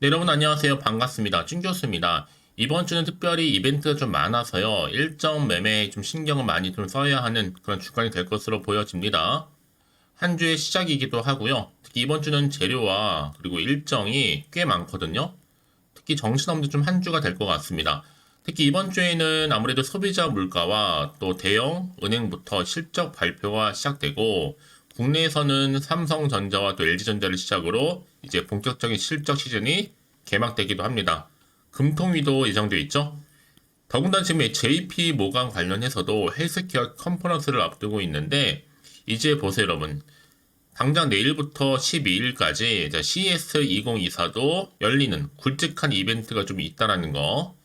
네, 여러분 안녕하세요. 반갑습니다. 찐교수입니다. 이번 주는 특별히 이벤트가 좀 많아서요. 일정 매매에 좀 신경을 많이 좀 써야 하는 그런 주간이 될 것으로 보여집니다. 한 주의 시작이기도 하고요. 특히 이번 주는 재료와 그리고 일정이 꽤 많거든요. 특히 정신없는 좀 한 주가 될 것 같습니다. 특히 이번 주에는 아무래도 소비자 물가와 또 대형 은행부터 실적 발표가 시작되고 국내에서는 삼성전자와 또 LG전자를 시작으로 이제 본격적인 실적 시즌이 개막되기도 합니다. 금통위도 예정되어 있죠. 더군다나 지금 JP 모간 관련해서도 헬스케어 컨퍼런스를 앞두고 있는데 이제 보세요 여러분. 당장 내일부터 12일까지 CES 2024도 열리는 굵직한 이벤트가 좀 있다라는 거.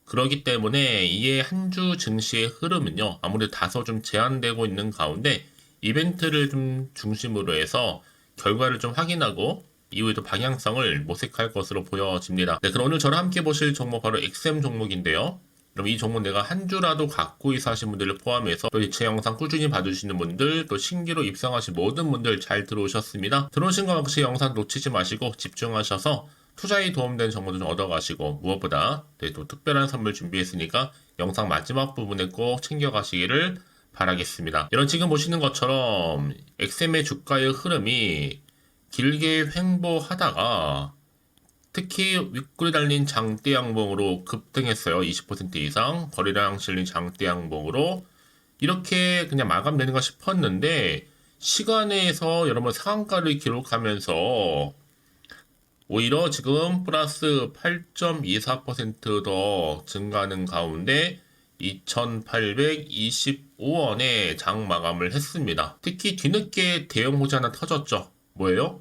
그러기 때문에 이에 한 주 증시의 흐름은요, 아무래도 다소 좀 제한되고 있는 가운데 이벤트를 좀 중심으로 해서 결과를 좀 확인하고 이후에도 방향성을 모색할 것으로 보여집니다. 네, 그럼 오늘 저랑 함께 보실 종목 바로 XM 종목인데요. 그럼 이 종목 내가 한 주라도 갖고 있어 하신 분들을 포함해서 또 제 영상 꾸준히 봐주시는 분들 또 신규로 입성하신 모든 분들 잘 들어오셨습니다. 들어오신 거 혹시 영상 놓치지 마시고 집중하셔서 투자에 도움되는 정보도 좀 얻어가시고 무엇보다 또 특별한 선물 준비했으니까 영상 마지막 부분에 꼭 챙겨가시기를 바라겠습니다. 이런 지금 보시는 것처럼 XM의 주가의 흐름이 길게 횡보하다가 특히 윗골이 달린 장대 양봉으로 급등했어요. 20% 이상 거래량 실린 장대 양봉으로 이렇게 그냥 마감되는가 싶었는데 시간에서 여러분 상한가를 기록하면서 오히려 지금 플러스 8.24%더 증가하는 가운데 2,825원에 장 마감을 했습니다. 특히 뒤늦게 대형 호재 하나 터졌죠. 뭐예요?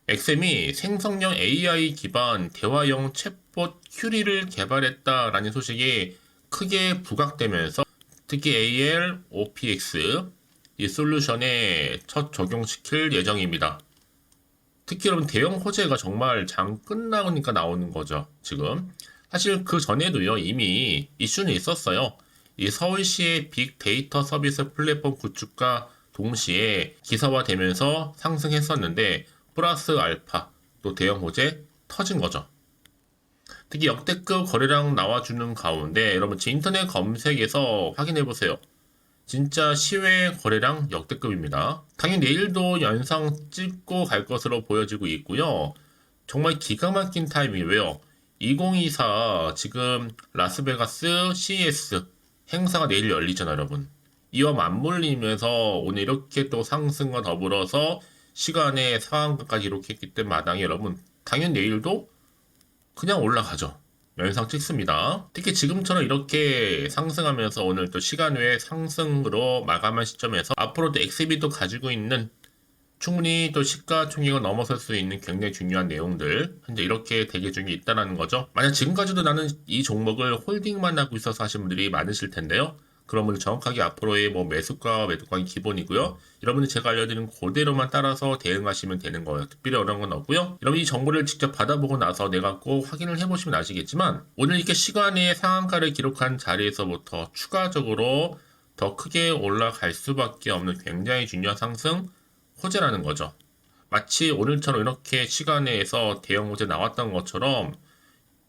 엑셈이 생성형 AI 기반 대화형 챗봇 큐리를 개발했다라는 소식이 크게 부각되면서 특히 AL, OPX 이 솔루션에 첫 적용시킬 예정입니다. 특히 여러분 대형 호재가 정말 장 끝나니까 나오는 거죠. 지금 사실 그 전에도요 이미 이슈는 있었어요. 이 서울시의 빅데이터 서비스 플랫폼 구축과 동시에 기사화되면서 상승했었는데 플러스 알파 또 대형 호재 터진 거죠. 특히 역대급 거래량 나와주는 가운데 여러분 제 인터넷 검색에서 확인해 보세요. 진짜 시외 거래량 역대급입니다. 당연히 내일도 연상 찍고 갈 것으로 보여지고 있고요. 정말 기가 막힌 타이밍이 왜요? 2024 지금 라스베가스 CES 행사가 내일 열리잖아요, 여러분. 이와 맞물리면서 오늘 이렇게 또 상승과 더불어서 시간에 상한가까지 기록했기 때문에 마당에 여러분 당연 내일도 그냥 올라가죠. 연상 찍습니다. 특히 지금처럼 이렇게 상승하면서 오늘 또 시간 외에 상승으로 마감한 시점에서 앞으로도 엑스비도 가지고 있는 충분히 또 시가총액을 넘어설 수 있는 굉장히 중요한 내용들 현재 이렇게 대기 중에 있다는 거죠. 만약 지금까지도 나는 이 종목을 홀딩만 하고 있어서 하신 분들이 많으실 텐데요. 그러면 정확하게 앞으로의 뭐 매수가 매도가는 기본이고요. 여러분이 제가 알려드린 그대로만 따라서 대응하시면 되는 거예요. 특별히 어려운 건 없고요. 여러분 이 정보를 직접 받아보고 나서 내가 꼭 확인을 해보시면 아시겠지만 오늘 이렇게 시간의 상한가를 기록한 자리에서부터 추가적으로 더 크게 올라갈 수밖에 없는 굉장히 중요한 상승 호재라는 거죠. 마치 오늘처럼 이렇게 시간에서 대형 호재 나왔던 것처럼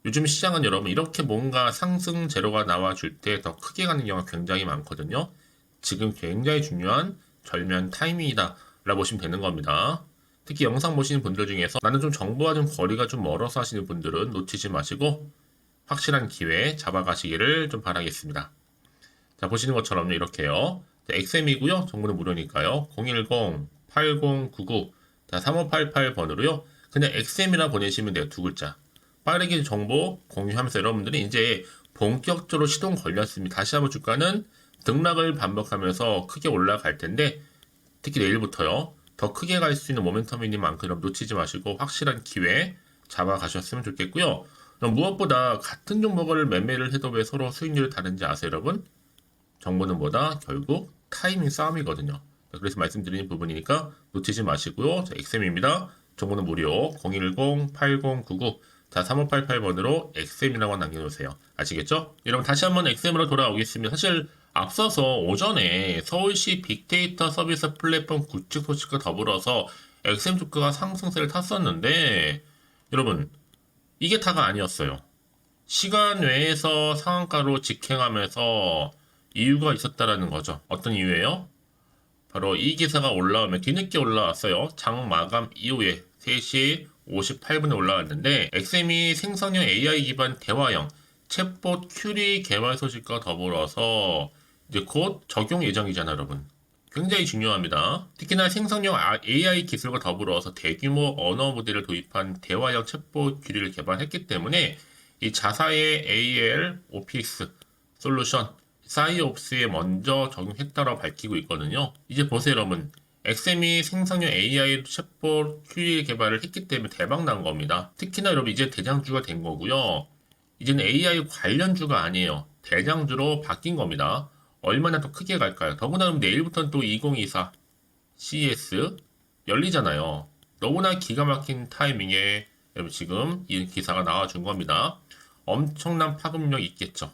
요즘 시장은 여러분 이렇게 뭔가 상승 재료가 나와줄 때 더 크게 가는 경우가 굉장히 많거든요. 지금 굉장히 중요한 절묘한 타이밍이다 라고 보시면 되는 겁니다. 특히 영상 보시는 분들 중에서 나는 좀 정보와 좀 거리가 좀 멀어서 하시는 분들은 놓치지 마시고 확실한 기회 잡아가시기를 좀 바라겠습니다. 자 보시는 것처럼 이렇게요. XM이고요. 정보는 무료니까요. 010-8099 3588번으로요. 그냥 XM이라 보내시면 돼요. 두 글자. 빠르게 정보 공유하면서 여러분들이 이제 본격적으로 시동 걸렸습니다. 다시 한번 주가는 등락을 반복하면서 크게 올라갈 텐데 특히 내일부터요. 더 크게 갈 수 있는 모멘텀인 만큼 놓치지 마시고 확실한 기회 잡아가셨으면 좋겠고요. 무엇보다 같은 종목을 매매를 해도 왜 서로 수익률이 다른지 아세요, 여러분? 정보는 뭐다? 결국 타이밍 싸움이거든요. 그래서 말씀드리는 부분이니까 놓치지 마시고요. 자, XM입니다. 정보는 무료 010-8099 자, 3588번으로 XM이라고 남겨놓으세요. 아시겠죠? 여러분 다시 한번 XM으로 돌아오겠습니다. 사실 앞서서 오전에 서울시 빅데이터 서비스 플랫폼 구축 소식과 더불어서 XM 주가가 상승세를 탔었는데 여러분 이게 다가 아니었어요. 시간 외에서 상한가로 직행하면서 이유가 있었다라는 거죠. 어떤 이유예요? 바로 이 기사가 올라오면 뒤늦게 올라왔어요. 장 마감 이후에 3시 58분에 올라왔는데 XM이 생성형 AI 기반 대화형 챗봇 큐리 개발 소식과 더불어서 이제 곧 적용 예정이잖아요, 여러분. 굉장히 중요합니다. 특히나 생성형 AI 기술과 더불어서 대규모 언어 모델을 도입한 대화형 챗봇 큐리를 개발했기 때문에 이 자사의 AL 오피스 솔루션 사이옵스에 먼저 적용했다라고 밝히고 있거든요. 이제 보세요, 여러분. XM이 생성형 AI 챗봇 큐리 개발을 했기 때문에 대박 난 겁니다. 특히나 여러분 이제 대장주가 된 거고요. 이제는 AI 관련주가 아니에요. 대장주로 바뀐 겁니다. 얼마나 더 크게 갈까요? 더구나 내일부터는 또 2024 CES 열리잖아요. 너무나 기가 막힌 타이밍에 여러분 지금 이 기사가 나와준 겁니다. 엄청난 파급력 있겠죠.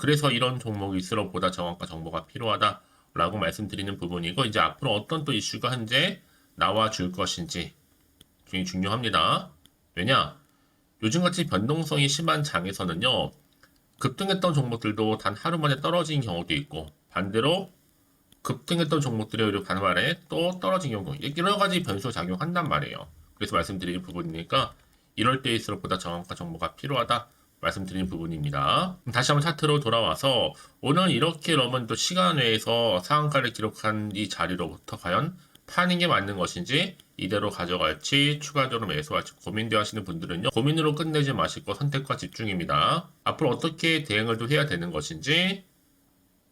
그래서 이런 종목일수록 보다 정확한 정보가 필요하다라고 말씀드리는 부분이고, 이제 앞으로 어떤 또 이슈가 현재 나와줄 것인지 굉장히 중요합니다. 왜냐? 요즘같이 변동성이 심한 장에서는요, 급등했던 종목들도 단 하루 만에 떨어진 경우도 있고, 반대로 급등했던 종목들이 오히려 간만에 또 떨어진 경우, 여러 가지 변수 작용한단 말이에요. 그래서 말씀드리는 부분이니까 이럴 때일수록 보다 정확한 정보가 필요하다 말씀드리는 부분입니다. 다시 한번 차트로 돌아와서 오늘 이렇게 여러분 또 시간 외에서 상한가를 기록한 이 자리로부터 과연 파는 게 맞는 것인지, 이대로 가져갈지 추가적으로 매수할지 고민되어 하시는 분들은요, 고민으로 끝내지 마시고 선택과 집중입니다. 앞으로 어떻게 대응을 또 해야 되는 것인지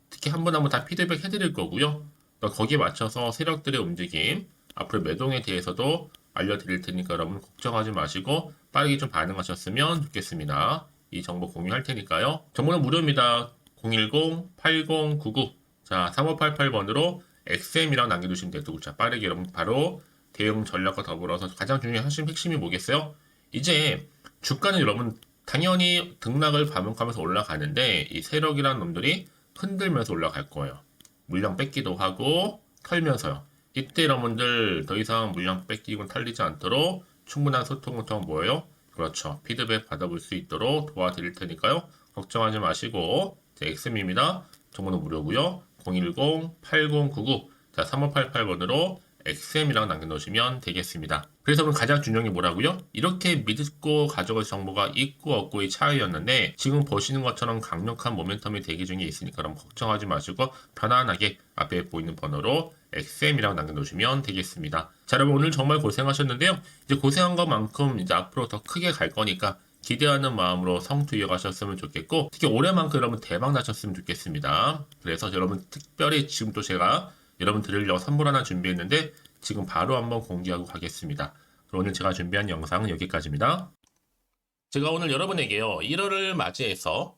특히 한 분 한 분 다 피드백 해드릴 거고요. 또 거기에 맞춰서 세력들의 움직임, 앞으로 매동에 대해서도 알려드릴 테니까 여러분 걱정하지 마시고 빠르게 좀 반응하셨으면 좋겠습니다. 이 정보 공유할 테니까요. 정보는 무료입니다. 010-8099 자 3588번으로 XM이라고 남겨두시면 되고, 자 빠르게 여러분 바로 대응 전략과 더불어서 가장 중요한 핵심이 뭐겠어요? 이제 주가는 여러분 당연히 등락을 반복하면서 올라가는데 이 세력이라는 놈들이 흔들면서 올라갈 거예요. 물량 뺏기도 하고 털면서요. 이때 여러분들 더 이상 물량 뺏기고 털리지 않도록 충분한 소통을 통한 뭐예요? 그렇죠. 피드백 받아볼 수 있도록 도와드릴 테니까요. 걱정하지 마시고, 제 XM입니다. 정보는 무료고요. 010-8099 자 3588번으로 XM이라고 남겨놓으시면 되겠습니다. 그래서 오늘 가장 중요한 게 뭐라고요? 이렇게 믿고 가져갈 정보가 있고 없고의 차이였는데, 지금 보시는 것처럼 강력한 모멘텀이 대기 중에 있으니까 그럼 걱정하지 마시고 편안하게 앞에 보이는 번호로 XM이라고 남겨놓으시면 되겠습니다. 자, 여러분 오늘 정말 고생하셨는데요. 이제 고생한 것만큼 이제 앞으로 더 크게 갈 거니까 기대하는 마음으로 성투 이어가셨으면 좋겠고, 특히 올해만큼 여러분 대박 나셨으면 좋겠습니다. 그래서 여러분 특별히 지금 또 제가 여러분 드리려고 선물 하나 준비했는데 지금 바로 한번 공개하고 가겠습니다. 그럼 오늘 제가 준비한 영상은 여기까지입니다. 제가 오늘 여러분에게요, 1월을 맞이해서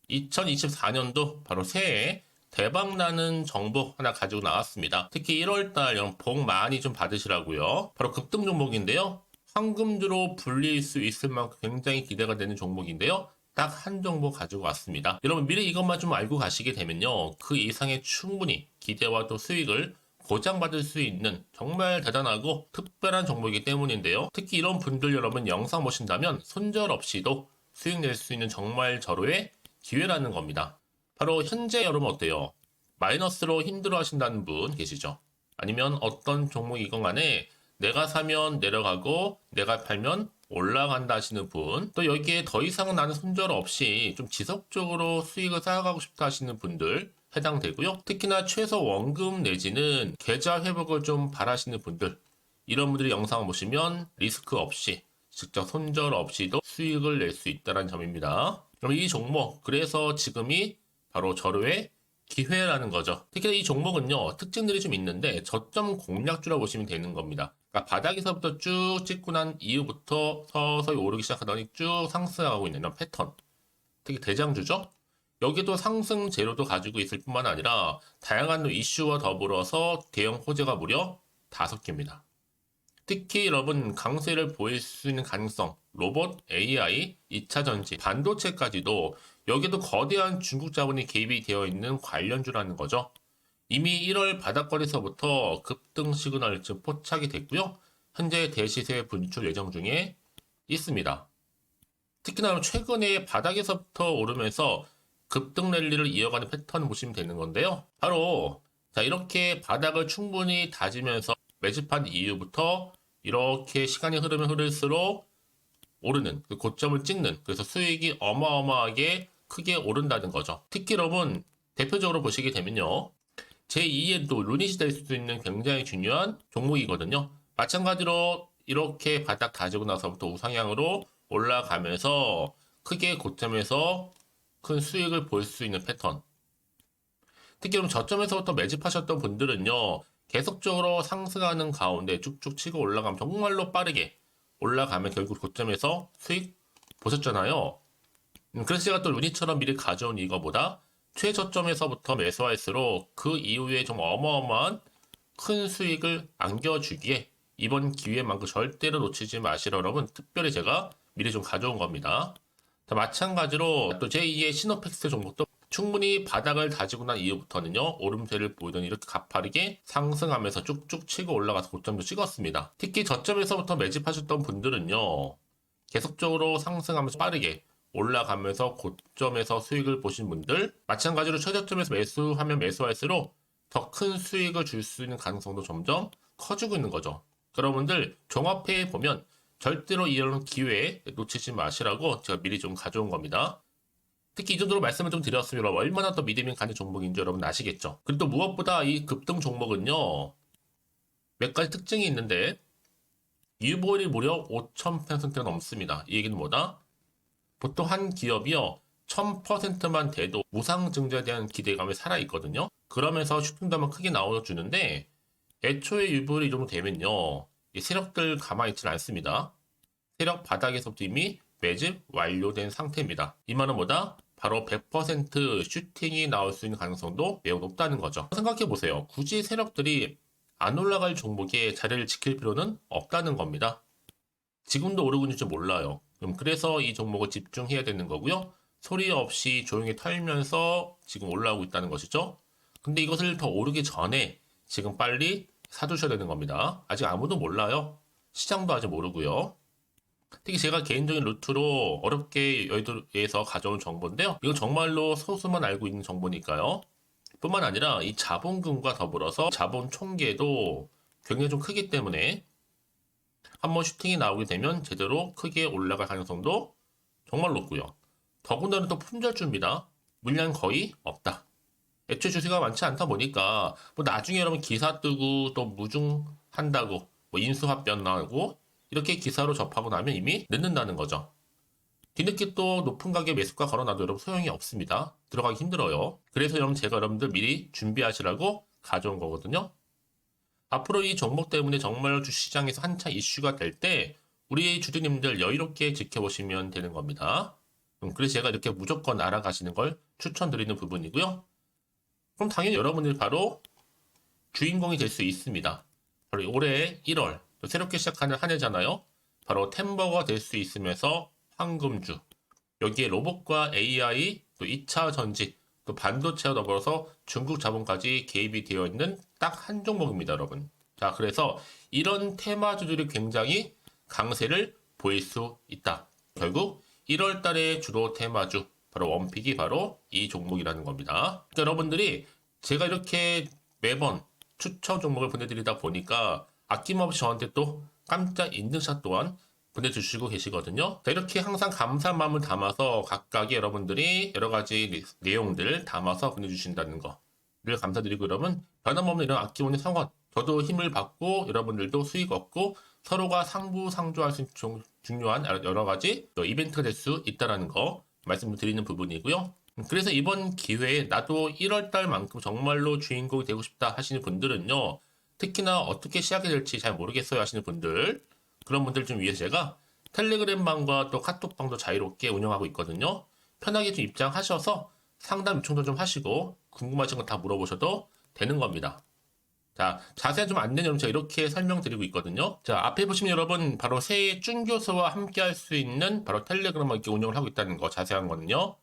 2024년도 바로 새해 대박나는 정보 하나 가지고 나왔습니다. 특히 1월달 여러분 복 많이 좀 받으시라고요. 바로 급등 종목인데요. 황금주로 불릴 수 있을 만큼 굉장히 기대가 되는 종목인데요. 딱 한 종목 가지고 왔습니다. 여러분 미리 이것만 좀 알고 가시게 되면요, 그 이상의 충분히 기대와 또 수익을 보장받을 수 있는 정말 대단하고 특별한 종목이기 때문인데요. 특히 이런 분들 여러분 영상 보신다면 손절없이도 수익 낼 수 있는 정말 절호의 기회라는 겁니다. 바로 현재 여러분 어때요? 마이너스로 힘들어 하신다는 분 계시죠? 아니면 어떤 종목이건 간에 내가 사면 내려가고 내가 팔면 올라간다 하시는 분, 또 여기에 더 이상 나는 손절 없이 좀 지속적으로 수익을 쌓아가고 싶다 하시는 분들 해당되고요. 특히나 최소 원금 내지는 계좌 회복을 좀 바라시는 분들, 이런 분들이 영상을 보시면 리스크 없이 직접 손절 없이도 수익을 낼 수 있다는 점입니다. 그럼 이 종목, 그래서 지금이 바로 절호의 기회라는 거죠. 특히 이 종목은요, 특징들이 좀 있는데 저점 공략주라고 보시면 되는 겁니다. 그러니까 바닥에서부터 쭉 찍고 난 이후부터 서서히 오르기 시작하더니 쭉 상승하고 있는 이런 패턴. 특히 대장주죠. 여기도 상승 재료도 가지고 있을 뿐만 아니라 다양한 이슈와 더불어서 대형 호재가 무려 5개입니다. 특히 여러분 강세를 보일 수 있는 가능성, 로봇, AI, 2차 전지, 반도체까지도 여기도 거대한 중국 자본이 개입이 되어 있는 관련주라는 거죠. 이미 1월 바닥거리서부터 급등 시그널 즉 포착이 됐고요. 현재 대시세 분출 예정 중에 있습니다. 특히나 최근에 바닥에서부터 오르면서 급등 랠리를 이어가는 패턴을 보시면 되는 건데요. 바로 자 이렇게 바닥을 충분히 다지면서 매집한 이후부터 이렇게 시간이 흐르면 흐를수록 오르는 그 고점을 찍는, 그래서 수익이 어마어마하게 크게 오른다는 거죠. 특히 여러분 대표적으로 보시게 되면요, 제2의 또 루닛이 될 수도 있는 굉장히 중요한 종목이거든요. 마찬가지로 이렇게 바닥 다지고 나서부터 우상향으로 올라가면서 크게 고점에서 큰 수익을 볼 수 있는 패턴. 특히 그럼 저점에서부터 매집하셨던 분들은요, 계속적으로 상승하는 가운데 쭉쭉 치고 올라가면 정말로 빠르게 올라가면 결국 고점에서 수익 보셨잖아요. 그래서 제가 또 루니처럼 미리 가져온 이거보다 최저점에서부터 매수할수록 그 이후에 좀 어마어마한 큰 수익을 안겨주기에 이번 기회만큼 절대로 놓치지 마시라 여러분, 특별히 제가 미리 좀 가져온 겁니다. 자, 마찬가지로 또 제2의 시노팩스 종목도 충분히 바닥을 다지고 난 이후부터는요, 오름세를 보이더니 이렇게 가파르게 상승하면서 쭉쭉 치고 올라가서 고점도 찍었습니다. 특히 저점에서부터 매집하셨던 분들은요, 계속적으로 상승하면서 빠르게 올라가면서 고점에서 수익을 보신 분들, 마찬가지로 최저점에서 매수하면 매수할수록 더 큰 수익을 줄 수 있는 가능성도 점점 커지고 있는 거죠. 여러분들 종합해 보면 절대로 이런 기회에 놓치지 마시라고 제가 미리 좀 가져온 겁니다. 특히 이 정도로 말씀을 좀 드렸으면 얼마나 더 믿음이 가는 종목인지 여러분 아시겠죠? 그리고 또 무엇보다 이 급등 종목은요, 몇 가지 특징이 있는데 유보율이 무려 5,000%가 넘습니다. 이 얘기는 뭐다? 보통 한 기업이요 1000%만 돼도 무상증자에 대한 기대감이 살아있거든요. 그러면서 슈팅도 한번 크게 나와주는데 애초에 유보율이 이 정도 되면요, 이 세력들 가만히 있지는 않습니다. 세력 바닥에서부터 이미 매집 완료된 상태입니다. 이 말은 뭐다? 바로 100% 슈팅이 나올 수 있는 가능성도 매우 높다는 거죠. 생각해보세요. 굳이 세력들이 안 올라갈 종목에 자리를 지킬 필요는 없다는 겁니다. 지금도 오르고 있는지 몰라요. 그래서 이 종목을 집중해야 되는 거고요. 소리 없이 조용히 털면서 지금 올라오고 있다는 것이죠. 근데 이것을 더 오르기 전에 지금 빨리 사두셔야 되는 겁니다. 아직 아무도 몰라요. 시장도 아직 모르고요. 특히 제가 개인적인 루트로 어렵게 여의도에서 가져온 정보인데요. 이건 정말로 소수만 알고 있는 정보니까요. 뿐만 아니라 이 자본금과 더불어서 자본 총계도 굉장히 좀 크기 때문에 한번 슈팅이 나오게 되면 제대로 크게 올라갈 가능성도 정말 높고요. 더군다나 또 품절주입니다. 물량 거의 없다. 애초에 주식가 많지 않다 보니까 뭐 나중에 여러분 기사 뜨고 또 무중한다고 뭐 인수합병 나고 이렇게 기사로 접하고 나면 이미 늦는다는 거죠. 뒤늦게 또 높은 가격에 매수가 걸어놔도 여러분 소용이 없습니다. 들어가기 힘들어요. 그래서 여러분 제가 여러분들 미리 준비하시라고 가져온 거거든요. 앞으로 이 종목 때문에 정말 주시장에서 한창 이슈가 될 때 우리 주주님들 여유롭게 지켜보시면 되는 겁니다. 그래서 제가 이렇게 무조건 알아가시는 걸 추천드리는 부분이고요. 그럼 당연히 여러분들이 바로 주인공이 될 수 있습니다. 바로 올해 1월 또 새롭게 시작하는 한 해잖아요. 바로 템버가 될 수 있으면서 황금주, 여기에 로봇과 AI, 또 2차 전지, 또 반도체와 더불어서 중국 자본까지 개입이 되어 있는 딱 한 종목입니다, 여러분. 자, 그래서 이런 테마주들이 굉장히 강세를 보일 수 있다. 결국 1월 달에 주로 테마주, 바로 원픽이 바로 이 종목이라는 겁니다. 그러니까 여러분들이 제가 이렇게 매번 추천 종목을 보내드리다 보니까 아낌없이 저한테 또 깜짝 인증샷 또한 보내주시고 계시거든요. 자, 이렇게 항상 감사한 마음을 담아서 각각의 여러분들이 여러 가지 내용들 담아서 보내주신다는 거를 감사드리고, 여러분 변함없는 이런 아낌없는 성원, 저도 힘을 받고 여러분들도 수익 얻고 서로가 상부상조할 수 있는 중요한 여러 가지 이벤트가 될 수 있다는 거 말씀드리는 부분이고요. 그래서 이번 기회에 나도 1월달만큼 정말로 주인공이 되고 싶다 하시는 분들은요, 특히나 어떻게 시작이 될지 잘 모르겠어요 하시는 분들, 그런 분들 좀 위해서 제가 텔레그램 방과 또 카톡방도 자유롭게 운영하고 있거든요. 편하게 좀 입장하셔서 상담 요청도 좀 하시고 궁금하신 거 다 물어보셔도 되는 겁니다. 자, 자세한 좀 안내는 여러분 제가 이렇게 설명드리고 있거든요. 자, 앞에 보시면 여러분 바로 새해 쭌교수와 함께 할 수 있는 바로 텔레그램을 이렇게 운영을 하고 있다는 거, 자세한 거는요.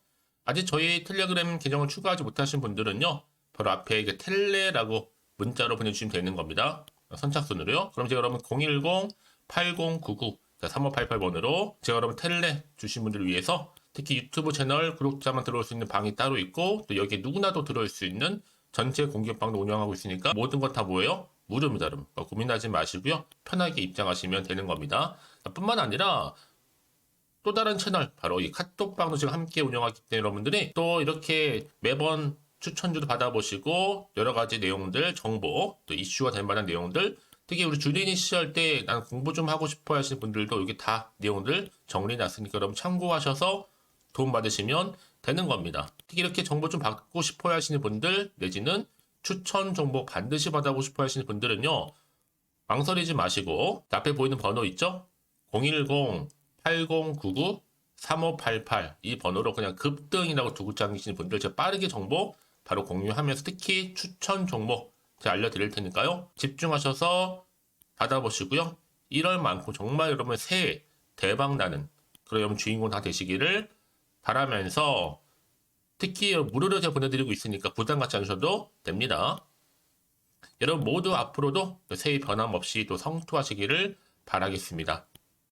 아직 저희 텔레그램 계정을 추가하지 못하신 분들은요, 바로 앞에 이게 텔레라고 문자로 보내주시면 되는 겁니다. 선착순으로요. 그럼 제가 여러분 010-8099 자, 3588번으로 제가 여러분 텔레 주신 분들을 위해서 특히 유튜브 채널 구독자만 들어올 수 있는 방이 따로 있고 또 여기에 누구나도 들어올 수 있는 전체 공개방도 운영하고 있으니까 모든 것 다 뭐예요? 무료입니다, 여러분. 고민하지 마시고요. 편하게 입장하시면 되는 겁니다. 뿐만 아니라 또 다른 채널, 바로 이 카톡방도 지금 함께 운영하기 때문에 여러분들이 또 이렇게 매번 추천주도 받아보시고 여러 가지 내용들, 정보, 또 이슈가 될 만한 내용들, 특히 우리 주린이 시절 때 난 공부 좀 하고 싶어 하시는 분들도 여기 다 내용들 정리해놨으니까 여러분 참고하셔서 도움 받으시면 되는 겁니다. 특히 이렇게 정보 좀 받고 싶어 하시는 분들 내지는 추천 정보 반드시 받아보고 싶어 하시는 분들은요. 망설이지 마시고 앞에 보이는 번호 있죠? 010-8099-3588 이 번호로 그냥 급등이라고 두고 당기시는 분들 제가 빠르게 정보 바로 공유하면서 특히 추천 종목 제가 알려드릴 테니까요. 집중하셔서 받아보시고요. 1월만큼 정말 여러분 새해 대박나는 그런 여러분 주인공 다 되시기를 바라면서 특히 무료로 제가 보내드리고 있으니까 부담 갖지 않으셔도 됩니다. 여러분 모두 앞으로도 새해 변함없이 또 성투하시기를 바라겠습니다.